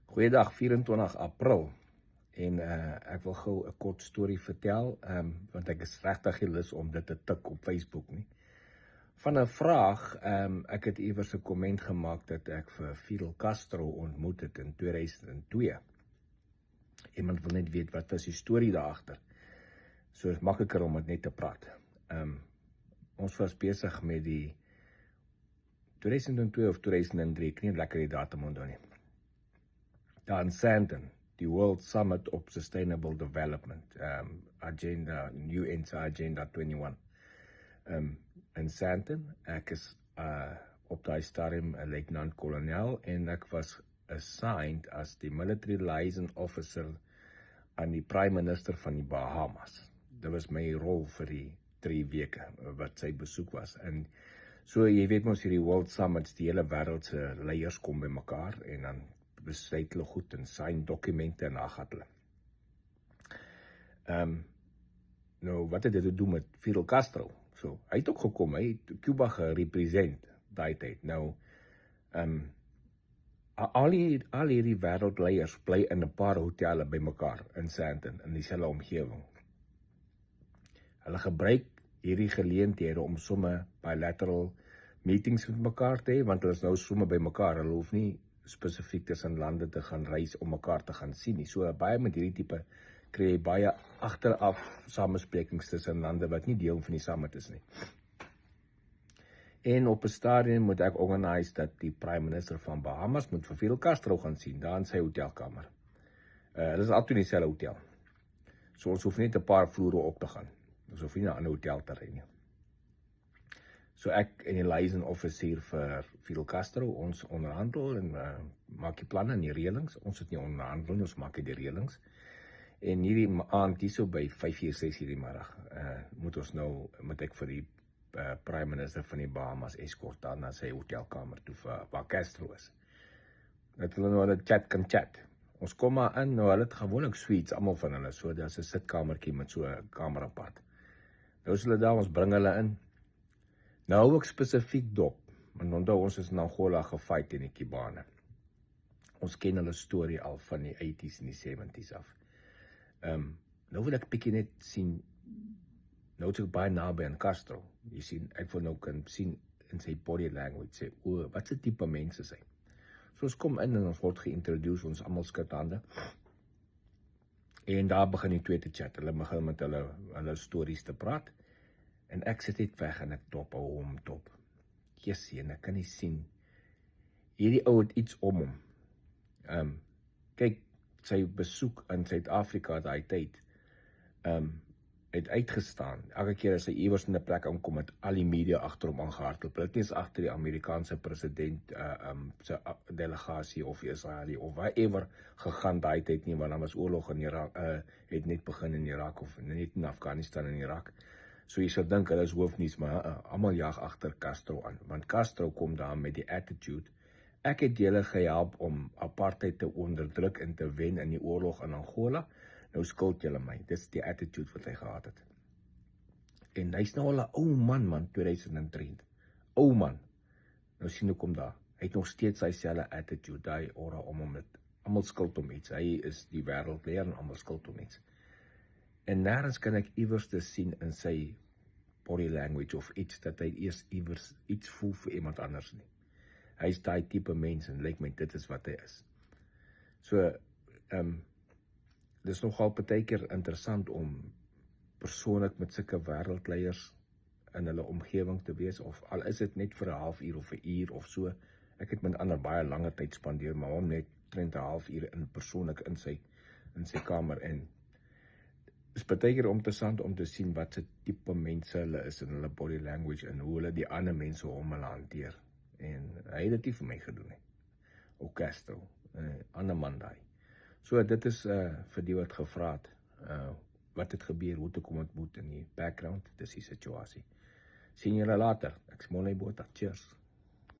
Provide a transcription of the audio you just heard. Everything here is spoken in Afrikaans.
Goeiedag, 24 April. En ek wil gou 'n kort storie vertel, want ek is regtig nie lus om dit te tik op Facebook nie. Van 'n vraag, ek het iewers 'n komment gemaak dat ek vir Fidel Castro ontmoet het in 2002. Iemand wil net weet wat was die storie daar agter. So is makliker om dit net te praat. Ons was besig met die 2002 of 2003, ek kan nie lekker die datum onthou nie. Daar in Sandton, die World Summit op Sustainable Development, UN's Agenda 21. In Sandton, ek is op daai stadium 'n luitenant-kolonel en ek was assigned as die military liaison officer aan die prime minister van die Bahamas. Dit was my rol vir die 3 weke wat sy besoek was. En so, jy weet mos, hierdie World Summits, die hele wêreld se leiers kom bymekaar en dan besluit hulle goed en sign dokumente en dan gaan hulle. Nou, wat het dit te doen met Fidel Castro? So, hy het ook gekom, hy het Cuba gerepresent daai tyd. Nou, al hierdie wêreldleiers bly in 'n paar hotelle bymekaar in Sandton, in dieselfde omgewing. Hulle gebruik hierdie geleenthede om somme bilateral meetings met mekaar te hê, want hulle is nou somme bymekaar. Hulle hoef nie spesifiek tussen lande te gaan reis om mekaar te gaan sien nie. So baie met hierdie tipe kry jy baie agteraf samesprekings tussen lande wat nie deel van die summit is nie. En op 'n stadium moet ek organise dat die prime minister van Bahamas moet vir Fidel Castro gaan sien, daar in sy hotelkamer. Dit is altyd in dieselfde hotel. So ons hoef net 'n paar vloere op te gaan. Ons hoef nie na 'n ander hotel te ry nie. So ek en die liaison officer vir Fidel Castro, ons onderhandel en maak die planne en die reëlings. Ons het nie onderhandel nie, ons maak die reëlings. En hierdie aand, hierso by 5:00, 6:00 die middag, moet ek vir die prime minister van die Bahamas eskort aan na sy hotelkamer toe waar Castro is. Dat hulle nou hulle chat. Ons kom maar in, nou hulle het gewoonlik suites, almal van hulle, so daar's 'n sitkamertjie met so 'n kamer apart. Nou is hulle daar, ons bring hulle in. Nou ook spesifiek dop, want onthou ons is in Angola gefight in die Cubane. Ons ken hulle storie al van die 80s en die 70s af. Nou wil ek bietjie net sien, nou is ek baie naby aan Castro. Jy sien, ek wil nou kan sien in sy body language, sê, wat se tipe mense is hy? So ons kom in en ons word geïntroduce, ons almal skud hande. En daar begin die twee te chat. Hulle begin met hulle stories te praat. En ek sit net weg en ek dop hom dop. Jessie, en ek kan nie sien. Hierdie ou het iets om hom. Kyk, sy besoek in Suid-Afrika daai tyd, het uitgestaan. Elke keer as hy iewers in 'n plek aankom, het al die media agter hom aangehardloop. Hulle het nie eens agter die Amerikaanse president se delegasie of Israel of whatever gegaan daai tyd nie, want dan was oorlog in Irak, het net begin in Irak of net in Afghanistan en Irak. So jy sou dink hulle is hoofnuus, maar almal jag agter Castro aan, want Castro kom daar met die attitude. Ek het julle gehelp om apartheid te onderdruk en te wen in die oorlog in Angola. Nou skuld julle my. Dis die attitude wat hy gehad het. En hy's nou al 'n ou man, 2003. Ou man. Nou sien hoe kom daar. Hy het nog steeds sy selfe attitude, daai aura om hom met almal skuld om iets. Hy is die wêreldleier en almal skuld om iets. En nêrens kan ek iewers te sien in sy body language of iets dat hy eers iewers iets voel vir iemand anders nie. Hy is daai tipe mens en lyk my dit is wat hy is. So, dis nogal partykeer interessant om persoonlik met sulke wêreldleiers in hulle omgewing te wees, of al is dit net vir 'n halfuur of 'n uur of so. Ek het met ander baie lange tyd spandeer, maar hom net 'n halfuur in persoonlik in sy kamer. En is partykeer interessant om te sien wat se tipe mense hulle is in hulle body language en hoe hulle die ander mense om hulle hanteer. En hy het dit nie vir my gedoen nie. Ook Castro, ander man daai. So dit is vir die wat gevra het, wat het gebeur, hoe toe kom ontmoet in die background, dis die situasie. Sien julle later, ek is Money Botha, cheers.